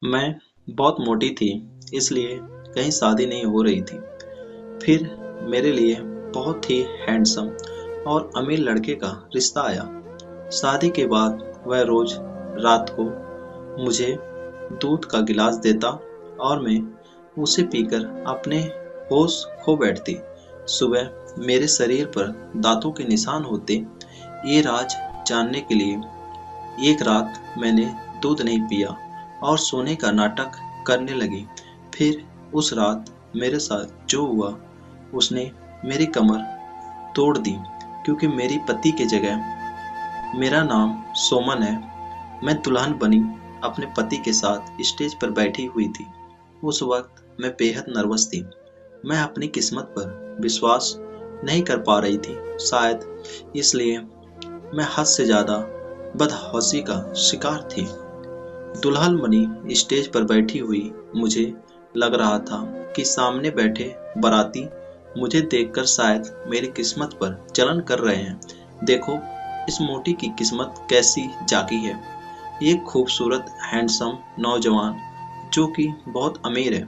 मैं बहुत मोटी थी, इसलिए कहीं शादी नहीं हो रही थी। फिर मेरे लिए बहुत ही हैंडसम और अमीर लड़के का रिश्ता आया। शादी के बाद वह रोज रात को मुझे दूध का गिलास देता और मैं उसे पीकर अपने होश खो बैठती। सुबह मेरे शरीर पर दांतों के निशान होते। ये राज जानने के लिए एक रात मैंने दूध नहीं पिया और सोने का नाटक करने लगी। फिर उस रात मेरे साथ जो हुआ उसने मेरी कमर तोड़ दी, क्योंकि मेरी पति के जगह मेरा नाम सोमन है। मैं दुल्हन बनी अपने पति के साथ स्टेज पर बैठी हुई थी। उस वक्त मैं बेहद नर्वस थी। मैं अपनी किस्मत पर विश्वास नहीं कर पा रही थी। शायद इसलिए मैं हद से ज्यादा बदहौसी का शिकार थी। दुल्हन बनी स्टेज पर बैठी हुई मुझे लग रहा था कि सामने बैठे बाराती मुझे देखकर शायद मेरी किस्मत पर जलन कर रहे हैं। देखो, इस मोटी की किस्मत कैसी जागी है। एक खूबसूरत हैंडसम नौजवान जो कि बहुत अमीर है,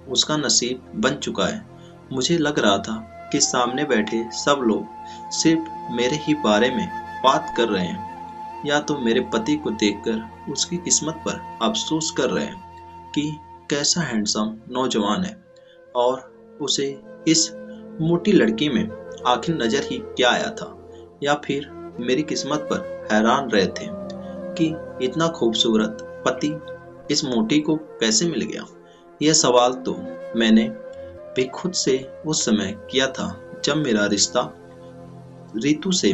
उसका नसीब बन चुका है। मुझे लग रहा था कि सामने बैठे सब लोग सिर्फ मेरे ही बारे में बात कर रहे हैं, या तो मेरे पति को देखकर उसकी किस्मत पर अफसोस कर रहे हैं कि कैसा हैंडसम नौजवान है, और उसे इस मोटी लड़की में आखिर नजर ही क्या आया था, या फिर मेरी किस्मत पर हैरान रहे थे कि इतना खूबसूरत पति इस मोटी को कैसे मिल गया। यह सवाल तो मैंने भी खुद से उस समय किया था जब मेरा रिश्ता रीतू से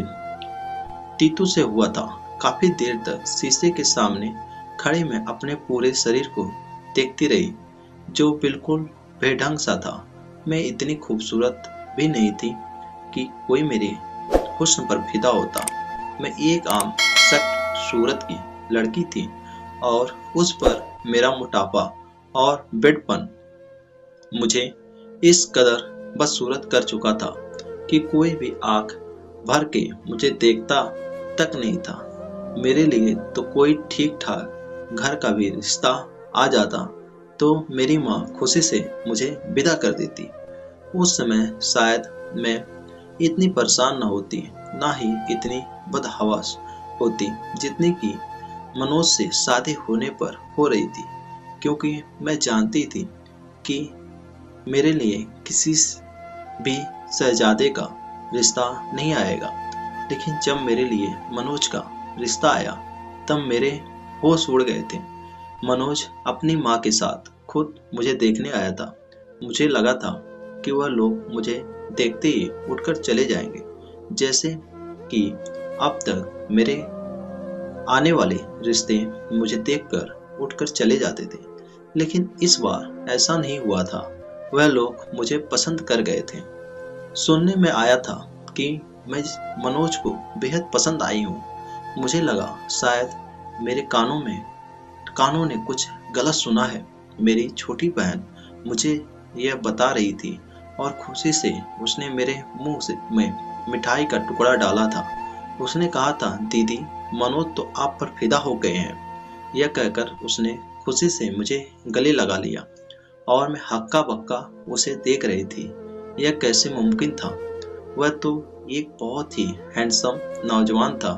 टीतू से हुआ था। काफी देर तक शीशे के सामने खड़े मैं अपने पूरे शरीर को देखती रही, जो बिल्कुल बेढंग सा था। मैं इतनी खूबसूरत भी नहीं थी कि कोई मेरे हुस्न पर फिदा होता। मैं एक आम सख्त सूरत की लड़की थी, और उस पर मेरा मोटापा और बेडपन मुझे इस कदर बदसूरत कर चुका था कि कोई भी आंख भर के मुझे देखता तक नहीं था। मेरे लिए तो कोई ठीक ठाक घर का भी रिश्ता आ जाता तो मेरी माँ खुशी से मुझे विदा कर देती। उस समय शायद मैं इतनी परेशान न होती, ना ही इतनी बदहवास होती जितनी कि मनोज से शादी होने पर हो रही थी, क्योंकि मैं जानती थी कि मेरे लिए किसी भी शहजादे का रिश्ता नहीं आएगा। लेकिन जब मेरे लिए मनोज का रिश्ता आया तब मेरे होश उड़ गए थे। मनोज अपनी माँ के साथ खुद मुझे देखने आया था। मुझे लगा था कि वह लोग मुझे देखते ही उठकर चले जाएंगे, जैसे कि अब तक मेरे आने वाले रिश्ते मुझे देखकर उठकर चले जाते थे। लेकिन इस बार ऐसा नहीं हुआ था। वह लोग मुझे पसंद कर गए थे। सुनने में आया था कि मैं मनोज को बेहद पसंद आई हूँ। मुझे लगा शायद मेरे कानों ने कुछ गलत सुना है। मेरी छोटी बहन मुझे यह बता रही थी, और खुशी से उसने मेरे में मिठाई का टुकड़ा डाला था। उसने कहा था, दीदी, मनोज तो आप पर फिदा हो गए हैं। यह कहकर उसने खुशी से मुझे गले लगा लिया, और मैं हक्का बक्का उसे देख रही थी। यह कैसे मुमकिन था? वह तो एक बहुत ही हैंडसम नौजवान था,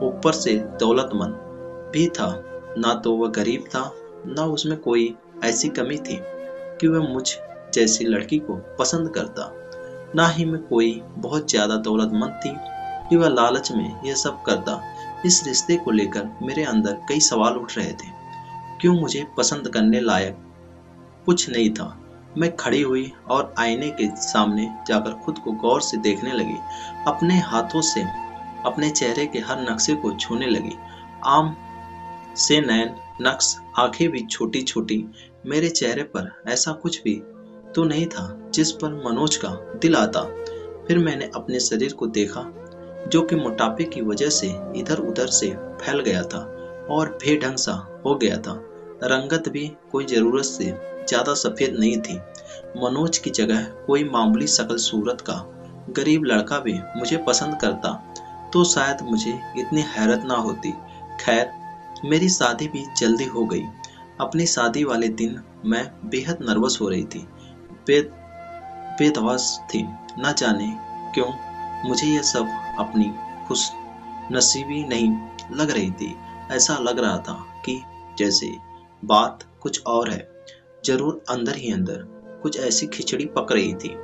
ऊपर से दौलतमंद भी था। ना तो वह गरीब था, ना उसमें कोई ऐसी कमी थी कि वह मुझ जैसी लड़की को पसंद करता। ना ही मैं कोई बहुत ज्यादा दौलतमंद थी कि वह लालच में यह सब करता। इस रिश्ते को लेकर मेरे अंदर कई सवाल उठ रहे थे। क्यों मुझे पसंद करने लायक कुछ नहीं था? मैं खड़ी हुई और आईने के सामने जाकर खुद को गौर से देखने लगी। अपने हाथों से अपने चेहरे के हर नक्शे को छूने लगी। आम से नैन नक्श, आंखें भी छोटी छोटी। मेरे चेहरे पर ऐसा कुछ भी तो नहीं था जिस पर मनोज का दिल आता। फिर मैंने अपने शरीर को देखा, जो कि मोटापे की वजह से इधर उधर से फैल गया था और बेढंग सा हो गया था। रंगत भी कोई जरूरत से ज्यादा सफेद नहीं थी। मनोज की जगह कोई मामूली शकल सूरत का गरीब लड़का भी मुझे पसंद करता तो शायद मुझे इतनी हैरत ना होती। खैर, मेरी शादी भी जल्दी हो गई। अपनी शादी वाले दिन मैं बेहद नर्वस हो रही थी, बे बेतवस थी। न जाने क्यों मुझे यह सब अपनी खुश नसीबी नहीं लग रही थी। ऐसा लग रहा था कि जैसे बात कुछ और है। जरूर अंदर ही अंदर कुछ ऐसी खिचड़ी पक रही थी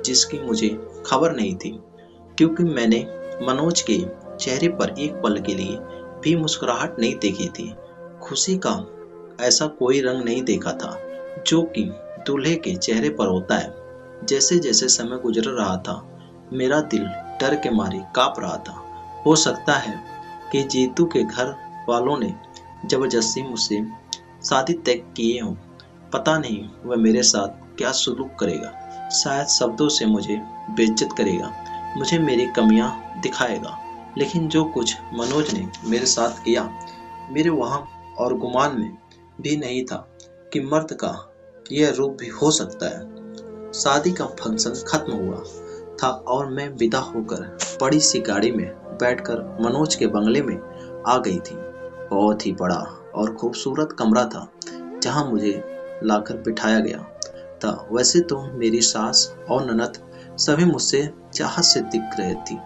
जिसकी मुझे खबर नहीं थी, क्योंकि मैंने मनोज के चेहरे पर एक पल के लिए भी मुस्कुराहट नहीं देखी थी। खुशी का ऐसा कोई रंग नहीं देखा था जो कि दूल्हे के चेहरे पर होता है। जैसे जैसे समय गुजर रहा था, मेरा दिल डर के मारे कांप रहा था। हो सकता है कि जीतू के घर वालों ने जबरदस्ती मुझसे शादी तय किए हों। पता नहीं वह मेरे साथ क्या सलूक करेगा। शायद शब्दों से मुझे बेइज्जत करेगा, मुझे मेरी कमियां दिखाएगा। लेकिन जो कुछ मनोज ने मेरे साथ किया, मेरे वहां और गुमान में भी नहीं था कि मर्द का यह रूप भी हो सकता है। शादी का फंक्शन खत्म हुआ था और मैं विदा होकर बड़ी सी गाड़ी में बैठकर मनोज के बंगले में आ गई थी। बहुत ही बड़ा और खूबसूरत कमरा था जहां मुझे लाकर बिठाया गया था। वैसे तो मेरी सास और ननद सभी मुझसे चाहत से दिख रहे थी।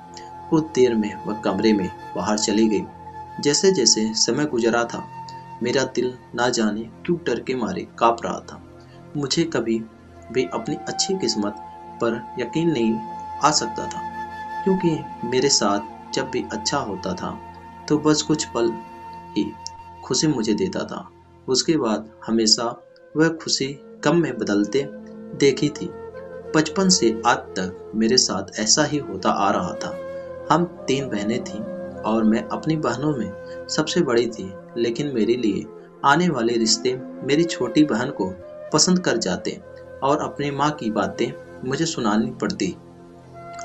कुछ देर में वह कमरे में बाहर चली गई। जैसे जैसे समय गुजरा था, मेरा दिल ना जाने क्यों डर के मारे कांप रहा था। मुझे कभी भी अपनी अच्छी किस्मत पर यकीन नहीं आ सकता था, क्योंकि मेरे साथ जब भी अच्छा होता था तो बस कुछ पल ही खुशी मुझे देता था। उसके बाद हमेशा वह खुशी गम में बदलते देखी थी। बचपन से आज तक मेरे साथ ऐसा ही होता आ रहा था। हम 3 बहनें थीं और मैं अपनी बहनों में सबसे बड़ी थी, लेकिन मेरे लिए आने वाले रिश्ते मेरी छोटी बहन को पसंद कर जाते और अपनी माँ की बातें मुझे सुनानी पड़ती।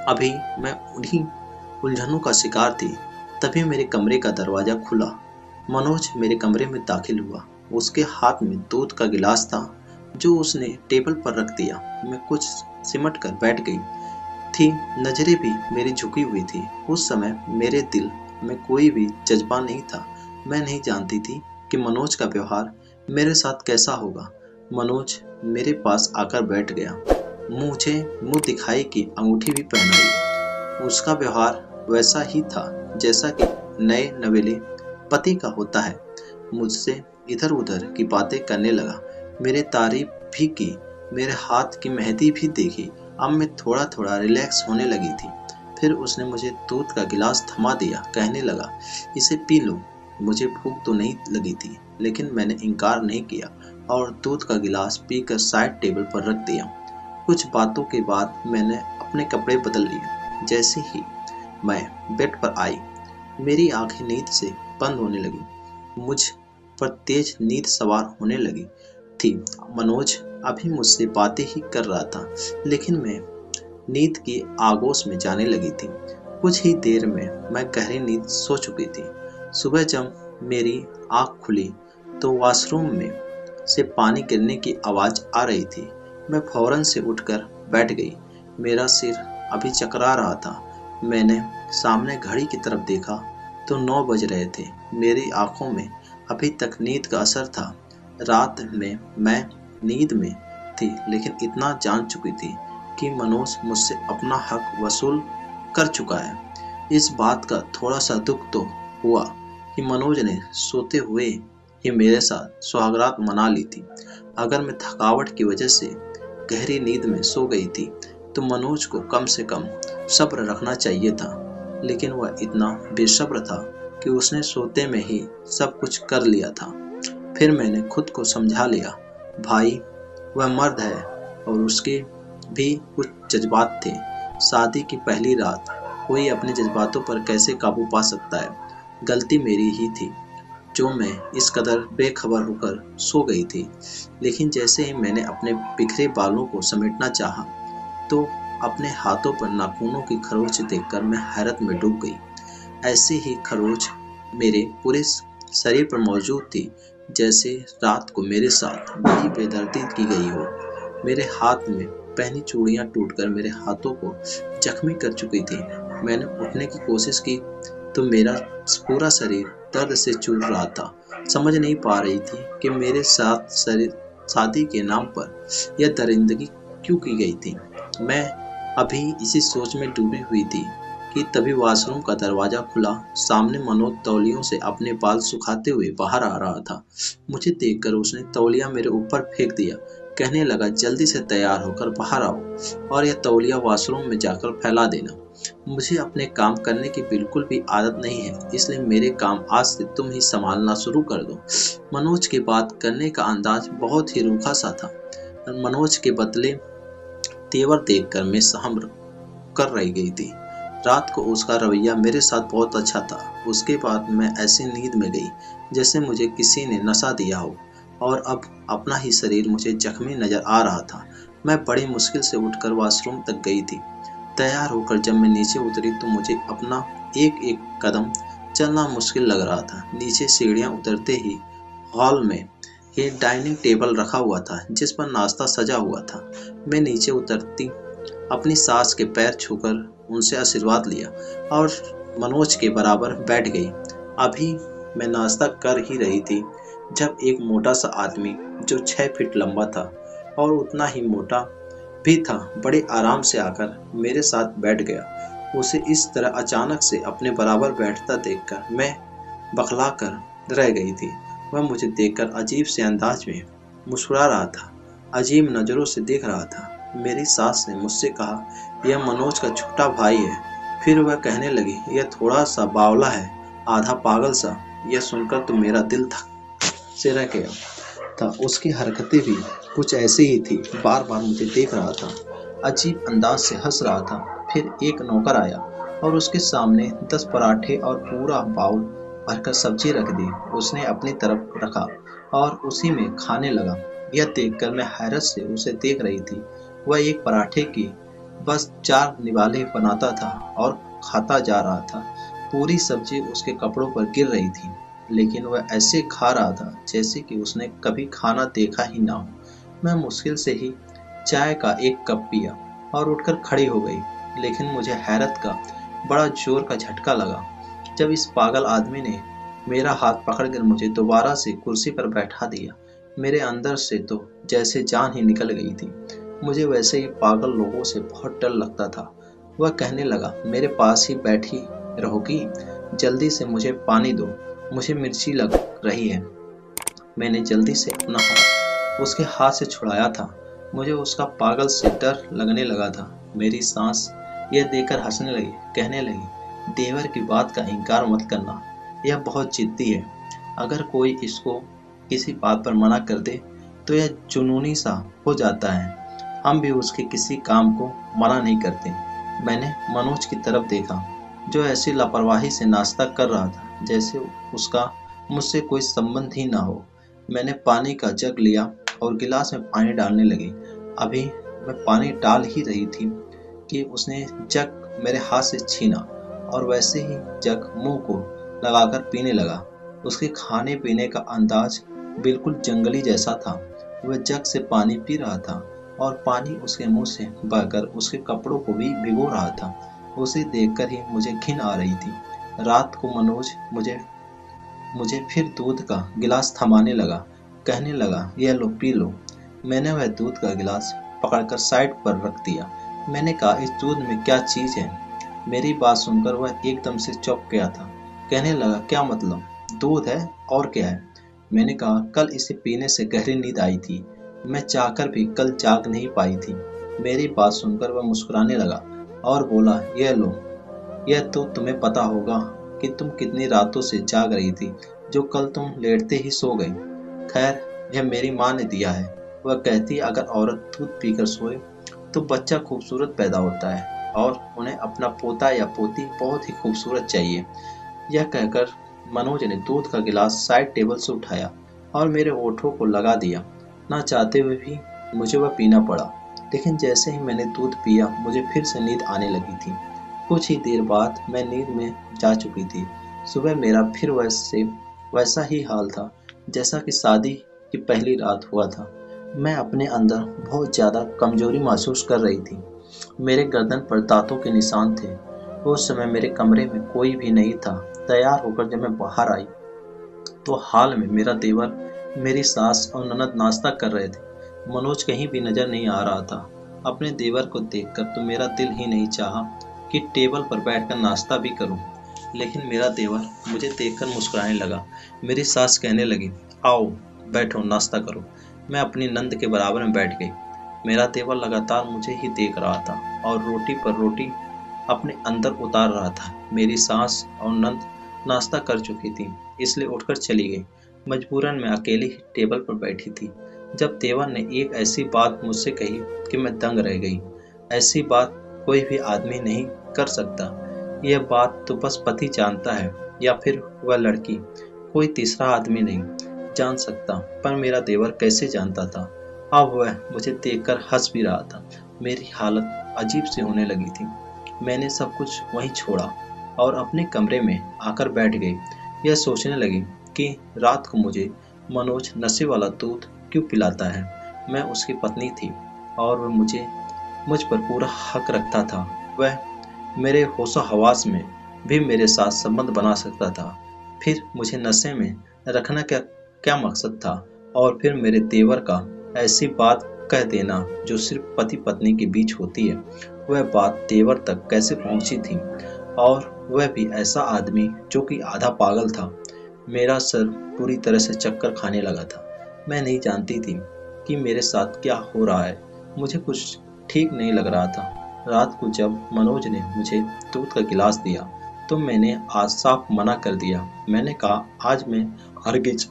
अभी मैं उन्हीं उलझनों का शिकार थी। तभी मेरे कमरे का दरवाजा खुला। मनोज मेरे कमरे में दाखिल हुआ। उसके हाथ में दूध का गिलास था जो उसने टेबल पर रख दिया। मैं कुछ सिमट कर बैठ गई थी, नजरें भी मेरी झुकी हुई थी। उस समय मेरे दिल में कोई भी जज्बा नहीं था। मैं नहीं जानती थी कि मनोज का व्यवहार मेरे साथ कैसा होगा। मनोज मेरे पास आकर बैठ गया। मुझे मुंह दिखाई की अंगूठी भी पहनाई। उसका व्यवहार वैसा ही था जैसा कि नए नवेले पति का होता है। मुझसे इधर उधर की बातें करने लगा, मेरे तारीफ भी की, मेरे हाथ की मेहंदी भी देखी। अब मैं थोड़ा थोड़ा रिलैक्स होने लगी थी। फिर उसने मुझे दूध का गिलास थमा दिया, कहने लगा, इसे पी लो। मुझे भूख तो नहीं लगी थी, लेकिन मैंने इनकार नहीं किया और दूध का गिलास पीकर साइड टेबल पर रख दिया। कुछ बातों के बाद मैंने अपने कपड़े बदल लिए। जैसे ही मैं बेड पर आई, मेरी आंखें नींद से बंद होने लगी। मुझ पर तेज नींद सवार होने लगी थी। मनोज अभी मुझसे बातें ही कर रहा था, लेकिन मैं नींद की आगोश में जाने लगी थी। कुछ ही देर में मैं गहरी नींद सो चुकी थी। सुबह जब मेरी आंख खुली तो वॉशरूम में से पानी गिरने की आवाज आ रही थी। मैं फौरन से उठकर बैठ गई। मेरा सिर अभी चकरा रहा था। मैंने सामने घड़ी की तरफ देखा तो 9 बज रहे थे। मेरी आंखों में अभी तक नींद का असर था। रात में मैं नींद में थी, लेकिन इतना जान चुकी थी कि मनोज मुझसे अपना हक वसूल कर चुका है। इस बात का थोड़ा सा दुख तो हुआ कि मनोज ने सोते हुए ही मेरे साथ सुहागरात मना ली थी। अगर मैं थकावट की वजह से गहरी नींद में सो गई थी तो मनोज को कम से कम सब्र रखना चाहिए था, लेकिन वह इतना बेसब्र था कि उसने सोते में ही सब कुछ कर लिया था। फिर मैंने खुद को समझा लिया, भाई वह मर्द है और उसके भी कुछ जज्बात थे। शादी की पहली रात, कोई अपने जज्बातों पर कैसे काबू पा सकता है। गलती मेरी ही थी जो मैं इस कदर बेखबर होकर सो गई थी। लेकिन जैसे ही मैंने अपने बिखरे बालों को समेटना चाहा तो अपने हाथों पर नाखूनों की खरोंच देखकर मैं हैरत में डूब गई। ऐसी ही खरोंच मेरे पूरे शरीर पर मौजूद थी, जैसे रात को मेरे साथ बड़ी बेदर्दी की गई हो। मेरे हाथ में पहनी चूड़ियां टूटकर मेरे हाथों को जख्मी कर चुकी थी। मैंने उठने की कोशिश की, तो मेरा पूरा शरीर दर्द से चूर रहा था। समझ नहीं पा रही थी कि मेरे साथ शादी के नाम पर यह दरिंदगी क्यों की गई थी। मैं अभी इसी सोच में डूबी हुई थी कि तभी वॉशरूम का दरवाजा खुला। सामने मनोज तौलियों से अपने बाल सुखाते हुए बाहर आ रहा था। मुझे देखकर उसने तौलिया मेरे ऊपर फेंक दिया। कहने लगा, जल्दी से तैयार होकर बाहर आओ और यह तौलिया वॉशरूम में जाकर फैला देना। मुझे अपने काम करने की बिल्कुल भी आदत नहीं है, इसलिए मेरे काम आज से तुम ही संभालना शुरू कर दो। मनोज की बात करने का अंदाज बहुत ही रूखा सा था। मनोज के बदले तेवर देखकर मैं सहम कर रह गई थी। रात को उसका रवैया मेरे साथ बहुत अच्छा था। उसके बाद मैं ऐसी नींद में गई जैसे मुझे किसी ने नशा दिया हो और अब अपना ही शरीर मुझे जख्मी नजर आ रहा था। मैं बड़ी मुश्किल से उठकर वॉशरूम तक गई थी। तैयार होकर जब मैं नीचे उतरी तो मुझे अपना एक एक कदम चलना मुश्किल लग रहा था। नीचे सीढ़ियां उतरते ही हॉल में एक डाइनिंग टेबल रखा हुआ था जिस पर नाश्ता सजा हुआ था। मैं नीचे उतरती अपनी सास के पैर छूकर उनसे आशीर्वाद लिया और मनोज के बराबर बैठ गई। अभी मैं नाश्ता कर ही रही थी जब एक मोटा सा आदमी जो 6 फीट लंबा था और उतना ही मोटा भी था, बड़े आराम से आकर मेरे साथ बैठ गया। उसे इस तरह अचानक से अपने बराबर बैठता देखकर मैं बखला कर रह गई थी। वह मुझे देखकर अजीब से अंदाज में मुस्कुरा रहा था, अजीब नज़रों से देख रहा था। मेरी सास ने मुझसे कहा, यह मनोज का छोटा भाई है। फिर वह कहने लगी, यह थोड़ा सा बावला है, आधा पागल सा। यह सुनकर तो मेरा दिल से रह गया था। उसकी हरकतें भी कुछ ऐसी ही थी, बार बार मुझे देख रहा था, अजीब अंदाज से हंस रहा था। फिर एक नौकर आया और उसके सामने 10 पराठे और पूरा बाउल भरकर सब्जी रख दी। उसने अपनी तरफ रखा और उसी में खाने लगा। यह देखकर मैं हैरत से उसे देख रही थी। वह एक पराठे की बस 4 निवाले बनाता था और खाता जा रहा था। पूरी सब्जी उसके कपड़ों पर गिर रही थी, लेकिन वह ऐसे खा रहा था जैसे कि उसने कभी खाना देखा ही ना हो। मैं मुश्किल से ही चाय का एक कप पिया और उठकर खड़ी हो गई, लेकिन मुझे हैरत का बड़ा जोर का झटका लगा जब इस पागल आदमी ने मेरा हाथ पकड़कर मुझे दोबारा से कुर्सी पर बैठा दिया। मेरे अंदर से तो जैसे जान ही निकल गई थी। मुझे वैसे ही पागल लोगों से बहुत डर लगता था। वह कहने लगा, मेरे पास ही बैठी रहोगी? जल्दी से मुझे पानी दो, मुझे मिर्ची लग रही है। मैंने जल्दी से अपना हाथ उसके हाथ से छुड़ाया था। मुझे उसका पागल से डर लगने लगा था। मेरी सांस यह देखकर हंसने लगी, कहने लगी, देवर की बात का इनकार मत करना, यह बहुत जिद्दी है। अगर कोई इसको किसी बात पर मना कर दे तो यह जुनूनी सा हो जाता है। हम भी उसके किसी काम को मना नहीं करते। मैंने मनोज की तरफ देखा जो ऐसी लापरवाही से नाश्ता कर रहा था जैसे उसका मुझसे कोई संबंध ही ना हो। मैंने पानी का जग लिया और गिलास में पानी डालने लगी। अभी मैं पानी डाल ही रही थी कि उसने जग मेरे हाथ से छीना और वैसे ही जग मुंह को लगाकर पीने लगा। उसके खाने पीने का अंदाज बिल्कुल जंगली जैसा था। वह जग से पानी पी रहा था और पानी उसके मुंह से बहकर उसके कपड़ों को भी भिगो रहा था। उसे देखकर ही मुझे घिन आ रही थी। रात को मनोज मुझे फिर दूध का गिलास थमाने लगा, कहने लगा, यह लो पी लो। मैंने वह दूध का गिलास पकड़कर साइड पर रख दिया। मैंने कहा, इस दूध में क्या चीज है? मेरी बात सुनकर वह एकदम से चौंक गया था। कहने लगा, क्या मतलब? दूध है और क्या है? मैंने कहा, कल इसे पीने से गहरी नींद आई थी। मैं चाहकर भी कल जाग नहीं पाई थी। मेरी बात सुनकर वह मुस्कुराने लगा और बोला, यह लो। यह तो तुम्हें पता होगा कि तुम कितनी रातों से जाग रही थी, जो कल तुम लेटते ही सो गई। खैर, यह मेरी माँ ने दिया है। वह कहती, अगर औरत दूध पीकर सोए तो बच्चा खूबसूरत पैदा होता है और उन्हें अपना पोता या पोती बहुत ही खूबसूरत चाहिए। यह कहकर मनोज ने दूध का गिलास साइड टेबल से उठाया और मेरे होठों को लगा दिया। ना चाहते हुए भी मुझे वह पीना पड़ा, लेकिन जैसे ही मैंने दूध पिया मुझे फिर से नींद आने लगी थी। कुछ ही देर बाद मैं नींद में जा चुकी थी। सुबह मेरा फिर वैसा ही हाल था जैसा कि शादी की पहली रात हुआ था। मैं अपने अंदर बहुत ज़्यादा कमजोरी महसूस कर रही थी। मेरे गर्दन पर दांतों के निशान थे उस समय मेरे कमरे में कोई भी नहीं था। तैयार होकर जब मैं बाहर आई तो हॉल में मेरा देवर, मेरी सास और ननद नाश्ता कर रहे थे। मनोज कहीं भी नजर नहीं आ रहा था। अपने देवर को देखकर तो मेरा दिल ही नहीं चाहा कि टेबल पर बैठकर नाश्ता भी करूं। लेकिन मेरा देवर मुझे देखकर मुस्कुराने लगा। मेरी सास कहने लगी, आओ बैठो नाश्ता करो। मैं अपनी नंद के बराबर में बैठ गई। मेरा देवर लगातार मुझे ही देख रहा था और रोटी पर रोटी अपने अंदर उतार रहा था। मेरी सास और नंद नाश्ता कर चुकी थी, इसलिए उठकर चली गई। मजबूरन मैं अकेली ही टेबल पर बैठी थी जब देवर ने एक ऐसी बात मुझसे कही कि मैं दंग रह गई। ऐसी बात कोई भी आदमी नहीं कर सकता। यह बात तो बस पति जानता है या फिर वह लड़की, कोई तीसरा आदमी नहीं जान सकता। पर मेरा देवर कैसे जानता था? अब वह मुझे देखकर हंस भी रहा था। मेरी हालत अजीब सी होने लगी थी। मैंने सब कुछ वहीं छोड़ा और अपने कमरे में आकर बैठ गई। यह सोचने लगी कि रात को मुझे मनोज नशे वाला दूध क्यों पिलाता है। मैं उसकी पत्नी थी और वह मुझ पर पूरा हक रखता था। वह मेरे होशो हवास में भी मेरे साथ संबंध बना सकता था। फिर मुझे नशे में रखना क्या क्या मकसद था? और फिर मेरे देवर का ऐसी बात कह देना जो सिर्फ पति पत्नी के बीच होती है, वह बात देवर तक कैसे पहुंची थी? और वह भी ऐसा आदमी जो कि आधा पागल था। मेरा सर पूरी तरह से चक्कर खाने लगा था। मैं नहीं जानती थी कि मेरे साथ क्या हो रहा है। मुझे कुछ ठीक नहीं लग रहा था। रात को जब मनोज ने मुझे दूध का गिलास दिया तो मैंने आज साफ मना कर दिया। मैंने कहा, आज मैं हरगिज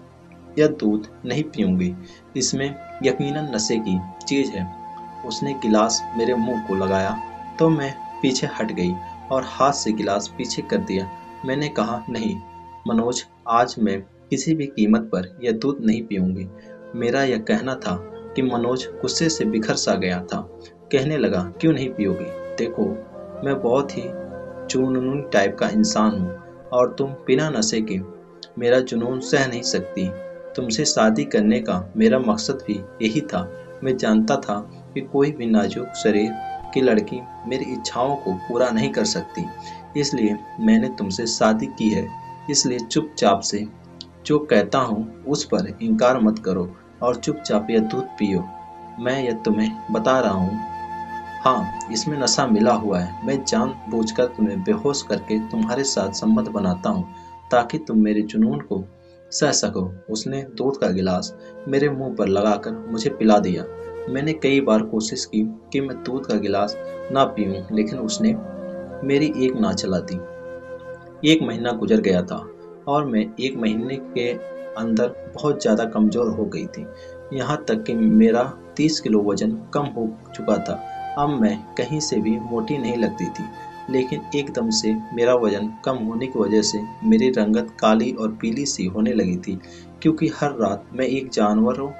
यह दूध नहीं पीऊंगी। इसमें यकीनन नशे की चीज है। उसने गिलास मेरे मुंह को लगाया तो मैं पीछे हट गई और हाथ से गिलास पीछे कर दिया। मैंने कहा, नहीं मनोज, आज मैं किसी भी कीमत पर यह दूध नहीं पीऊंगी। मेरा यह कहना था कि मनोज गुस्से से बिखर सा गया था। कहने लगा, क्यों नहीं पियोगी? देखो, मैं बहुत ही जुनूनी टाइप का इंसान हूँ और तुम बिना नशे के मेरा जुनून सह नहीं सकती। तुमसे शादी करने का मेरा मकसद भी यही था। मैं जानता था कि कोई भी नाजुक शरीर की लड़की मेरी इच्छाओं को पूरा नहीं कर सकती, इसलिए मैंने तुमसे शादी की है। इसलिए चुपचाप से जो कहता हूँ उस पर इनकार मत करो और चुपचाप यह दूध पियो। मैं यह तुम्हें बता रहा हूँ। हाँ, इसमें नशा मिला हुआ है। मैं जानबूझकर तुम्हें बेहोश करके तुम्हारे साथ संबंध बनाता हूँ ताकि तुम मेरे जुनून को सह सको। उसने दूध का गिलास मेरे मुंह पर लगाकर मुझे पिला दिया। मैंने कई बार कोशिश की कि मैं दूध का गिलास ना पीऊं, लेकिन उसने मेरी एक ना चला दी। 1 महीना गुजर गया था और मैं 1 महीने के अंदर बहुत ज़्यादा कमज़ोर हो गई थी। यहाँ तक कि मेरा 30 किलो वज़न कम हो चुका था। अब मैं कहीं से भी मोटी नहीं लगती थी। लेकिन एकदम से मेरा वज़न कम होने की वजह से मेरी रंगत काली और पीली सी होने लगी थी, क्योंकि हर रात मैं एक जानवरों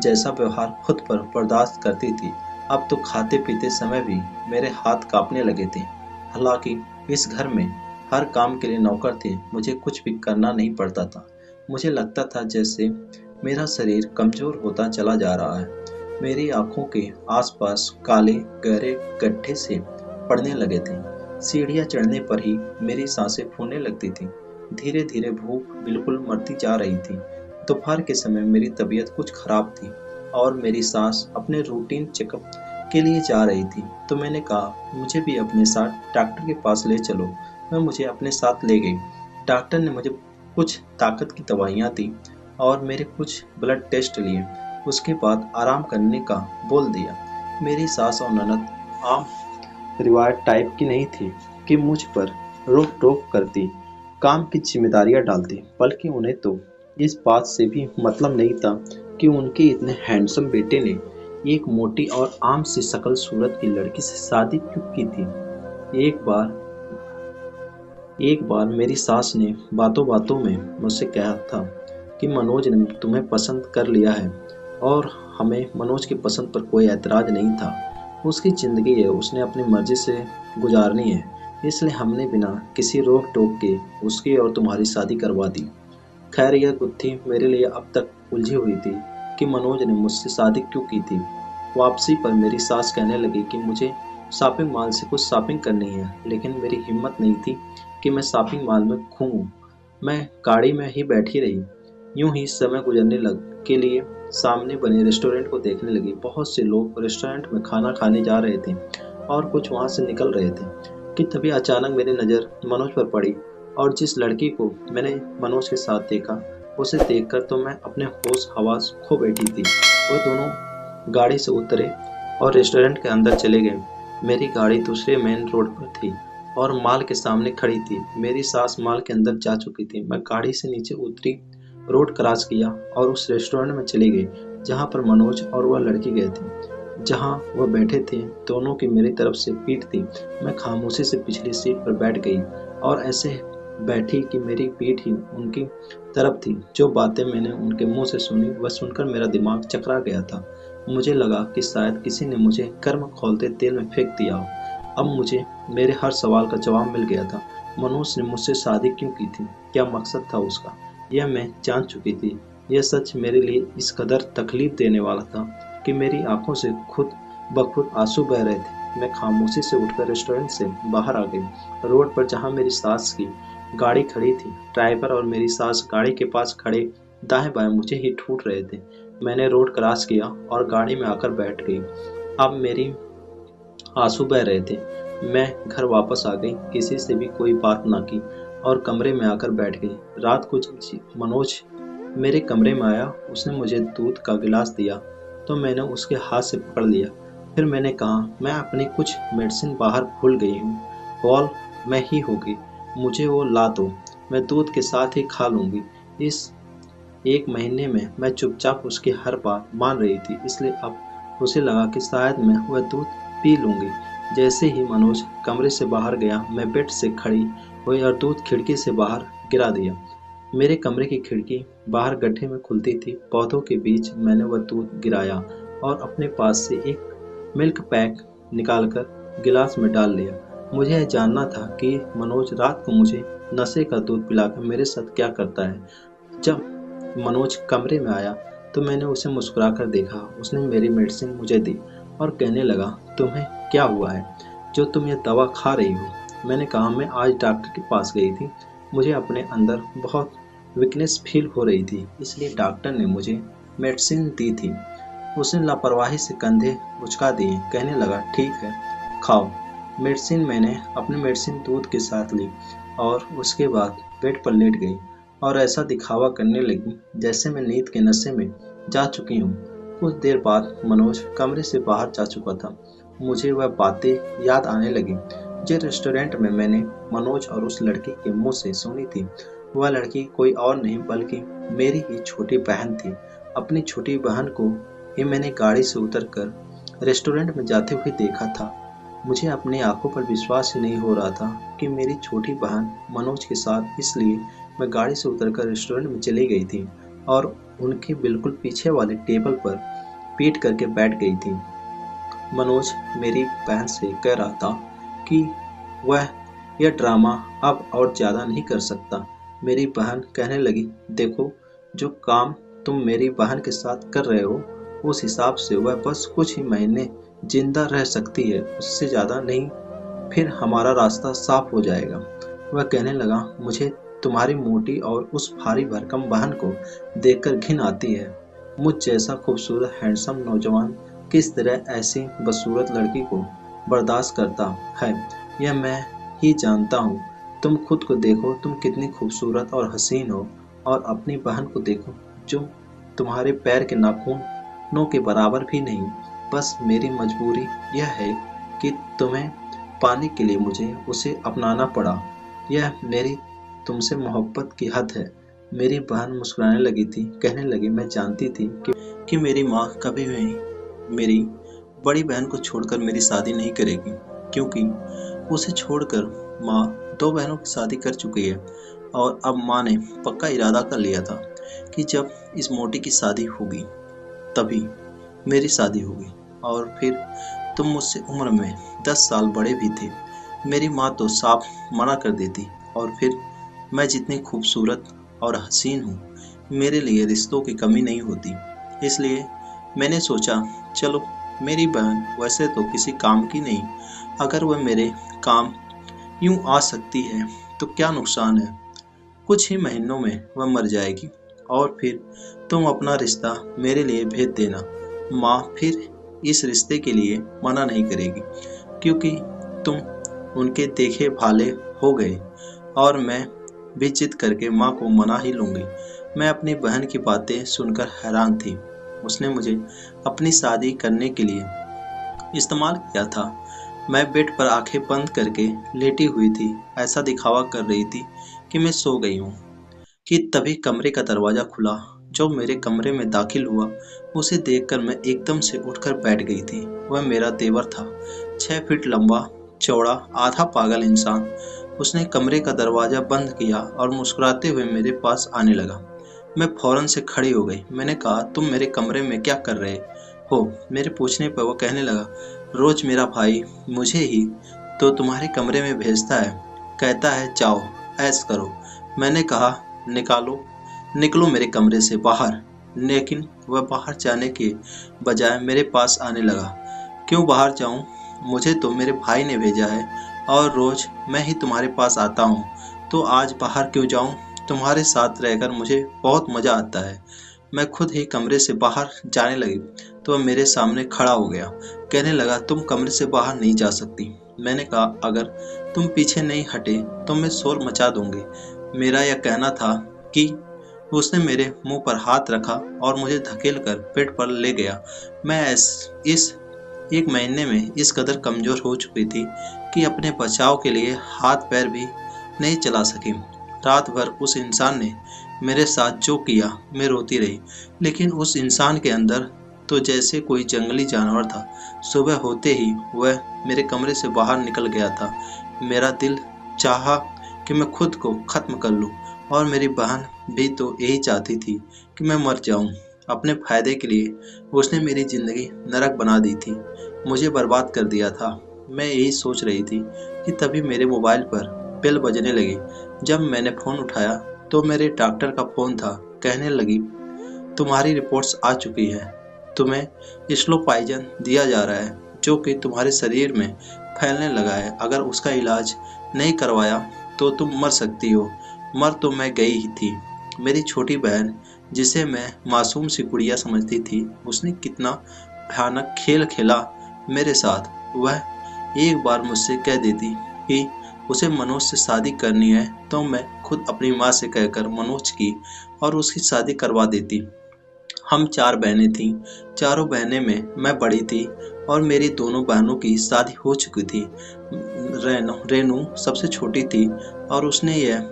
जैसा व्यवहार खुद पर बर्दाश्त करती थी। अब तो खाते पीते समय भी मेरे हाथ कांपने लगे थे। हालांकि इस घर में हर काम के लिए नौकर थे, मुझे कुछ भी करना नहीं पड़ता था। मुझे लगता था जैसे मेरा शरीर कमज़ोर होता चला जा रहा है। मेरी आंखों के आसपास काले गहरे गड्ढे से पड़ने लगे थे। सीढ़ियाँ चढ़ने पर ही मेरी सांसें फूलने लगती थीं। धीरे धीरे भूख बिल्कुल मरती जा रही थी। दोपहर के समय मेरी तबीयत कुछ खराब थी और मेरी सास अपने रूटीन चेकअप के लिए जा रही थी। तो मैंने कहा, मुझे भी अपने साथ डॉक्टर के पास ले चलो। वह मुझे अपने साथ ले गई। डॉक्टर ने मुझे कुछ ताकत की दवाइयाँ दी और मेरे कुछ ब्लड टेस्ट लिए। उसके बाद आराम करने का बोल दिया। मेरी सास और ननद आम रिवायत टाइप की नहीं थी कि मुझ पर रोक टोक करती, काम की जिम्मेदारियां डालती, बल्कि उन्हें तो इस बात से भी मतलब नहीं था कि उनके इतने हैंडसम बेटे ने एक मोटी और आम सी शकल सूरत की लड़की से शादी क्यों की थी। एक बार मेरी सास ने बातों बातों में मुझसे कहा था कि मनोज ने तुम्हें पसंद कर लिया है और हमें मनोज की पसंद पर कोई ऐतराज नहीं था। उसकी ज़िंदगी है, उसने अपनी मर्जी से गुजारनी है, इसलिए हमने बिना किसी रोक टोक के उसकी और तुम्हारी शादी करवा दी। खैर, यह गुत्थी मेरे लिए अब तक उलझी हुई थी कि मनोज ने मुझसे शादी क्यों की थी। वापसी पर मेरी सास कहने लगी कि मुझे शॉपिंग मॉल से कुछ शॉपिंग करनी है, लेकिन मेरी हिम्मत नहीं थी कि मैं शॉपिंग मॉल में घूमूं। मैं गाड़ी में ही बैठी रही। यूं ही समय गुजरने लग के लिए सामने बने रेस्टोरेंट को देखने लगी। बहुत से लोग रेस्टोरेंट में खाना खाने जा रहे थे और कुछ वहां से निकल रहे थे कि तभी अचानक मेरी नज़र मनोज पर पड़ी। और जिस लड़की को मैंने मनोज के साथ देखा, उसे देखकर तो मैं अपने होश हवास खो बैठी थी। वो दोनों गाड़ी से उतरे और रेस्टोरेंट के अंदर चले गए। मेरी गाड़ी दूसरे मेन रोड पर थी और मॉल के सामने खड़ी थी। मेरी सास मॉल के अंदर जा चुकी थी। मैं गाड़ी से नीचे उतरी, रोड क्रॉस किया और उस रेस्टोरेंट में चली गई जहाँ पर मनोज और वह लड़की गए थे। जहाँ वह बैठे थे, दोनों की मेरी तरफ से पीठ थी। मैं खामोशी से पिछली सीट पर बैठ गई और ऐसे बैठी कि मेरी पीठ ही उनकी तरफ थी। जो बातें मैंने उनके मुंह से सुनी, वह सुनकर मेरा दिमाग चकरा गया था। मुझे लगा कि शायद किसी ने मुझे गर्म खौलते तेल में फेंक दिया हो। अब मुझे मेरे हर सवाल का जवाब मिल गया था। मनोज ने मुझसे शादी क्यों की थी? क्या मकसद था उसका? यह मैं जान चुकी थी। यह सच मेरे लिए इस कदर तकलीफ देने वाला था कि मेरी आंखों से खुद ब खुद आंसू बह रहे थे। मैं खामोशी से उठकर रेस्टोरेंट से बाहर आ गई। रोड पर जहाँ मेरी सास की गाड़ी खड़ी थी, ड्राइवर और मेरी सास गाड़ी के पास खड़े दाएं बाएं मुझे ही ढूंढ रहे थे। मैंने रोड क्रॉस किया और गाड़ी में आकर बैठ गई। अब मेरी आंसू बह रहे थे। मैं घर वापस आ गई, किसी से भी कोई बात ना की और कमरे में आकर बैठ गई। रात को जब मनोज मेरे कमरे में आया, उसने मुझे दूध का गिलास दिया तो मैंने उसके हाथ से पकड़ लिया। फिर मैंने कहा, मैं अपनी कुछ मेडिसिन बाहर भूल गई हूँ, हॉल में ही होगी, मुझे वो ला दो, मैं दूध के साथ ही खा लूँगी। इस 1 महीने में मैं चुपचाप उसकी हर बात मान रही थी, इसलिए अब उसे लगा कि शायद मैं वह दूध पी लूँगी। जैसे ही मनोज कमरे से बाहर गया, मैं बेड से खड़ी हुई और दूध खिड़की से बाहर गिरा दिया। मेरे कमरे की खिड़की बाहर गड्ढे में खुलती थी। पौधों के बीच मैंने वह दूध गिराया और अपने पास से एक मिल्क पैक निकालकर गिलास में डाल लिया। मुझे यह जानना था कि मनोज रात को मुझे नशे का दूध पिलाकर मेरे साथ क्या करता है। जब मनोज कमरे में आया तो मैंने उसे मुस्कुराकर देखा। उसने मेरी मेडिसिन मुझे दी और कहने लगा, तुम्हें क्या हुआ है जो तुम ये दवा खा रही हो? मैंने कहा, मैं आज डॉक्टर के पास गई थी, मुझे अपने अंदर बहुत वीकनेस फील हो रही थी, इसलिए डॉक्टर ने मुझे मेडिसिन दी थी। उसने लापरवाही से कंधे उचका दिए, कहने लगा, ठीक है, खाओ मेडिसिन। मैंने अपनी मेडिसिन दूध के साथ ली और उसके बाद बेड पर लेट गई और ऐसा दिखावा करने लगी जैसे मैं नींद के नशे में जा चुकी हूँ। कुछ देर बाद मनोज कमरे से बाहर जा चुका था। मुझे वह बातें याद आने लगी जिस रेस्टोरेंट में मैंने मनोज और उस लड़की के मुंह से सुनी थी। वह लड़की कोई और नहीं बल्कि मेरी ही छोटी बहन थी। अपनी छोटी बहन को ही मैंने गाड़ी से उतरकर रेस्टोरेंट में जाते हुए देखा था। मुझे अपनी आंखों पर विश्वास ही नहीं हो रहा था कि मेरी छोटी बहन मनोज के साथ। इसलिए मैं गाड़ी से उतरकर रेस्टोरेंट में चली गई थी और उनके बिल्कुल पीछे वाले टेबल पर पीट करके बैठ गई थी। मनोज मेरी बहन से कह रहा था कि वह यह ड्रामा अब और ज़्यादा नहीं कर सकता। मेरी बहन कहने लगी, देखो, जो काम तुम मेरी बहन के साथ कर रहे हो, उस हिसाब से वह बस कुछ ही महीने जिंदा रह सकती है, उससे ज़्यादा नहीं, फिर हमारा रास्ता साफ हो जाएगा। वह कहने लगा, मुझे तुम्हारी मोटी और उस भारी भरकम बहन को देखकर घिन आती है। मुझ जैसा खूबसूरत हैंडसम नौजवान किस तरह ऐसी बदसूरत लड़की को बर्दाश्त करता है, यह मैं ही जानता हूँ। तुम खुद को देखो, तुम कितनी खूबसूरत और हसीन हो, और अपनी बहन को देखो जो तुम्हारे पैर के नाखूनों के बराबर भी नहीं। बस मेरी मजबूरी यह है कि तुम्हें पाने के लिए मुझे उसे अपनाना पड़ा। यह मेरी तुमसे मोहब्बत की हद है। मेरी बहन मुस्कुराने लगी थी, कहने लगी, मैं जानती थी कि मेरी माँ कभी भी मेरी बड़ी बहन को छोड़कर मेरी शादी नहीं करेगी, क्योंकि उसे छोड़कर माँ 2 बहनों की शादी कर चुकी है। और अब माँ ने पक्का इरादा कर लिया था कि जब इस मोटी की शादी होगी तभी मेरी शादी होगी। और फिर तुम मुझसे उम्र में 10 साल बड़े भी थे। मेरी माँ तो साफ मना कर देती, और फिर मैं जितनी खूबसूरत और हसीन हूँ, मेरे लिए रिश्तों की कमी नहीं होती। इसलिए मैंने सोचा, चलो मेरी बहन वैसे तो किसी काम की नहीं, अगर वह मेरे काम यूं आ सकती है तो क्या नुकसान है। कुछ ही महीनों में वह मर जाएगी और फिर तुम अपना रिश्ता मेरे लिए भेज देना। माँ फिर इस रिश्ते के लिए मना नहीं करेगी, क्योंकि तुम उनके देखे भाले हो गए और मैं भी जिद करके माँ को मना ही लूंगी। मैं अपनी बहन की बातें सुनकर हैरान थी। उसने मुझे अपनी शादी करने के लिए इस्तेमाल किया था। मैं बेड पर आंखें बंद करके लेटी हुई थी, ऐसा दिखावा कर रही थी कि मैं सो गई हूँ कि तभी कमरे का दरवाजा खुला। जो मेरे कमरे में दाखिल हुआ उसे देखकर मैं एकदम से उठकर बैठ गई थी। वह मेरा देवर था, 6 फीट लंबा, चौड़ा, आधा पागल इंसान। उसने कमरे का दरवाजा बंद किया और मुस्कुराते हुए मेरे पास आने लगा। मैं फौरन से खड़ी हो गई। मैंने कहा, तुम मेरे कमरे में क्या कर रहे हो? मेरे पूछने पर वह कहने लगा, रोज मेरा भाई मुझे ही तो तुम्हारे कमरे में भेजता है, कहता है जाओ ऐश करो। मैंने कहा, निकलो मेरे कमरे से बाहर। लेकिन वह बाहर जाने के बजाय मेरे पास आने लगा। क्यों बाहर जाऊं? मुझे तो मेरे भाई ने भेजा है और रोज मैं ही तुम्हारे पास आता हूँ, तो आज बाहर क्यों जाऊं? तुम्हारे साथ रहकर मुझे बहुत मजा आता है। मैं खुद ही कमरे से बाहर जाने लगी तो वह मेरे सामने खड़ा हो गया। कहने लगा, तुम कमरे से बाहर नहीं जा सकती। मैंने कहा, अगर तुम पीछे नहीं हटे तो मैं शोर मचा दूंगी। मेरा यह कहना था कि उसने मेरे मुंह पर हाथ रखा और मुझे धकेलकर बेड पर ले गया। मैं इस 1 महीने में इस कदर कमजोर हो चुकी थी कि अपने बचाव के लिए हाथ पैर भी नहीं चला सकी। रात भर उस इंसान ने मेरे साथ जो किया, मैं रोती रही, लेकिन उस इंसान के अंदर तो जैसे कोई जंगली जानवर था। सुबह होते ही वह मेरे कमरे से बाहर निकल गया था। मेरा दिल चाहा कि मैं खुद को खत्म कर लूं, और मेरी बहन भी तो यही चाहती थी कि मैं मर जाऊं। अपने फायदे के लिए उसने मेरी जिंदगी नरक बना दी थी, मुझे बर्बाद कर दिया था। मैं यही सोच रही थी कि तभी मेरे मोबाइल पर बेल बजने लगी। जब मैंने फोन उठाया तो मेरे डॉक्टर का फोन था। कहने लगी, तुम्हारी रिपोर्ट्स आ चुकी है, तुम्हें स्लो पॉइजन दिया जा रहा है जो कि तुम्हारे शरीर में फैलने लगा है। अगर उसका इलाज नहीं करवाया तो तुम मर सकती हो। मर तो मैं गई ही थी। मेरी छोटी बहन, जिसे मैं मासूम सी गुड़िया समझती थी, उसने कितना भयानक खेल खेला मेरे साथ। वह एक बार मुझसे कह देती कि उसे मनोज से शादी करनी है तो मैं खुद अपनी माँ से कहकर मनोज की और उसकी शादी करवा देती। हम 4 बहनें थीं। चारों बहनें में मैं बड़ी थी और मेरी दोनों बहनों की शादी हो चुकी थी। रेनू सबसे छोटी थी और उसने यह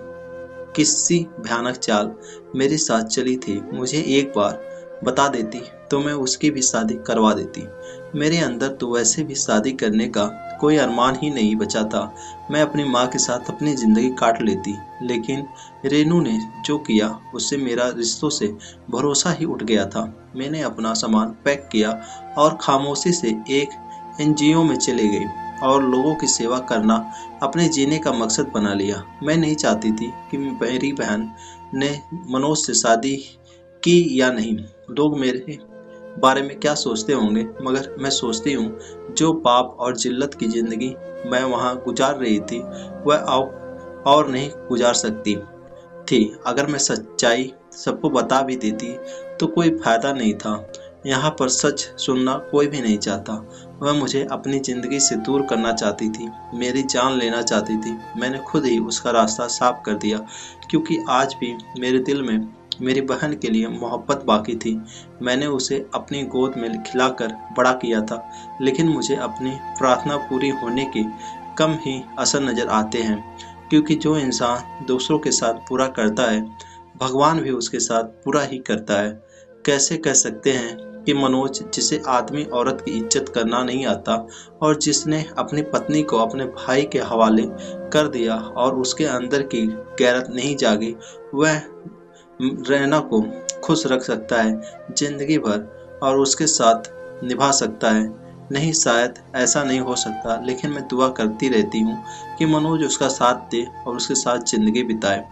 किसी भयानक चाल मेरे साथ चली थी। मुझे एक बार बता देती तो मैं उसकी भी शादी करवा देती। मेरे अंदर तो वैसे भी शादी करने का कोई अरमान ही नहीं बचा था। मैं अपनी माँ के साथ अपनी जिंदगी काट लेती, लेकिन रेनू ने जो किया उससे मेरा रिश्तों से भरोसा ही उठ गया था। मैंने अपना सामान पैक किया और खामोशी से एक एनजीओ में चले गई और लोगों की सेवा करना अपने जीने का मकसद बना लिया। मैं नहीं चाहती थी कि मेरी बहन ने मनोज से शादी की या नहीं। लोग मेरे बारे में क्या सोचते होंगे, मगर मैं सोचती हूँ जो पाप और जिल्लत की जिंदगी मैं वहाँ गुजार रही थी वह और नहीं गुजार सकती थी। अगर मैं सच्चाई सबको बता भी देती तो कोई फायदा नहीं था। यहाँ पर सच सुनना कोई भी नहीं चाहता। वह मुझे अपनी जिंदगी से दूर करना चाहती थी, मेरी जान लेना चाहती थी। मैंने खुद ही उसका रास्ता साफ कर दिया, क्योंकि आज भी मेरे दिल में मेरी बहन के लिए मोहब्बत बाकी थी। मैंने उसे अपनी गोद में खिलाकर बड़ा किया था, लेकिन मुझे अपनी प्रार्थना पूरी होने के कम ही असर नजर आते हैं, क्योंकि जो इंसान दूसरों के साथ पूरा करता है, भगवान भी उसके साथ पूरा ही करता है। कैसे कह सकते हैं कि मनोज, जिसे आदमी औरत की इज्जत करना नहीं आता और जिसने अपनी पत्नी को अपने भाई के हवाले कर दिया और उसके अंदर की गैरत नहीं जागी, वह रैना को खुश रख सकता है जिंदगी भर और उसके साथ निभा सकता है? नहीं, शायद ऐसा नहीं हो सकता, लेकिन मैं दुआ करती रहती हूँ कि मनोज उसका साथ दे और उसके साथ जिंदगी बिताए।